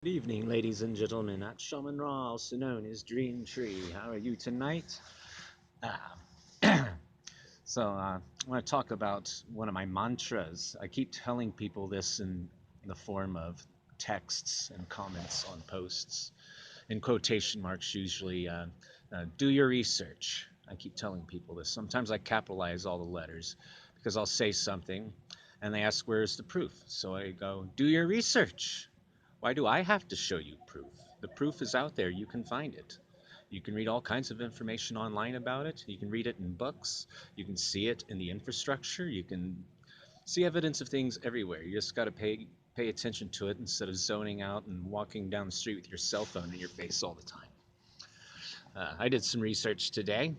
Good evening, ladies and gentlemen. At shaman-ra, also known as Dreamtree. How are you tonight? Uh, I want to talk about one of my mantras. I keep telling people this in the form of texts and comments on posts, in quotation marks usually. Do your research. I keep telling people this. Sometimes I capitalize all the letters because I'll say something and they ask, where's the proof? So I go, do your research. Why do I have to show you proof? The proof is out there. You can find it. You can read all kinds of information online about it. You can read it in books. You can see it in the infrastructure. You can see evidence of things everywhere. You just got to pay attention to it instead of zoning out and walking down the street with your cell phone in your face all the time. I did some research today.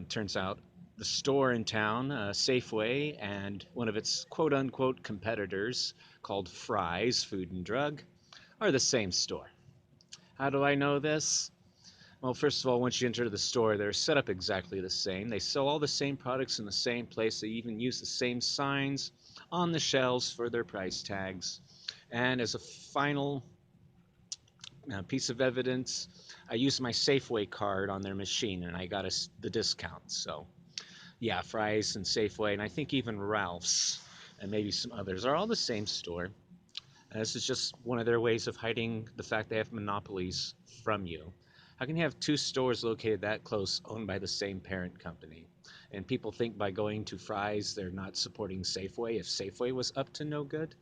Turns out the store in town, Safeway, and one of its quote unquote competitors called Fry's Food and Drug are the same store. How do I know this? Well, first of all, once you enter the store, they're set up exactly the same. They sell all the same products in the same place. They even use the same signs on the shelves for their price tags. And as a final piece of evidence, I used my Safeway card on their machine and I got the discount. So, yeah, Fry's and Safeway, and I think even Ralph's and maybe some others are all the same store. And this is just one of their ways of hiding the fact they have monopolies from you. How can you have two stores located that close owned by the same parent company? And people think by going to Fry's they're not supporting Safeway if Safeway was up to no good.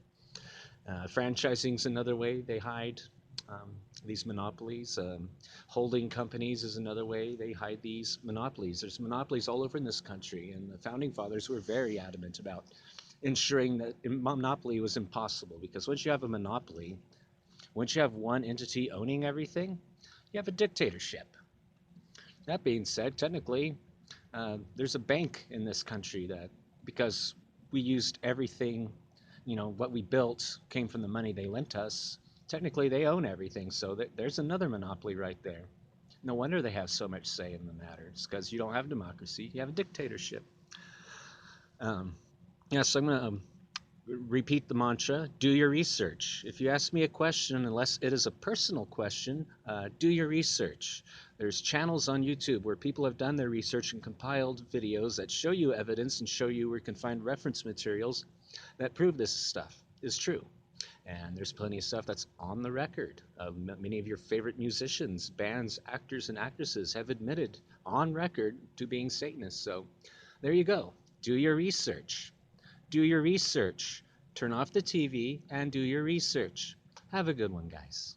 Franchising is another way they hide um, these monopolies. Holding companies is another way they hide these monopolies. There's monopolies all over in this country, and the founding fathers were very adamant about ensuring that monopoly was impossible because once you have a monopoly, once you have one entity owning everything, you have a dictatorship. That being said, technically, there's a bank in this country that, because we used everything, what we built came from the money they lent us, technically they own everything. So there's another monopoly right there. No wonder they have so much say in the matter. It's because you don't have democracy, you have a dictatorship. Um, so I'm going to repeat the mantra, do your research. If you ask me a question, unless it is a personal question, do your research. There's channels on YouTube where people have done their research and compiled videos that show you evidence and show you where you can find reference materials that prove this stuff is true. And there's plenty of stuff that's on the record. Many of your favorite musicians, bands, actors, and actresses have admitted on record to being Satanists. So there you go. Do your research. Do your research. Turn off the TV and do your research. Have a good one, guys.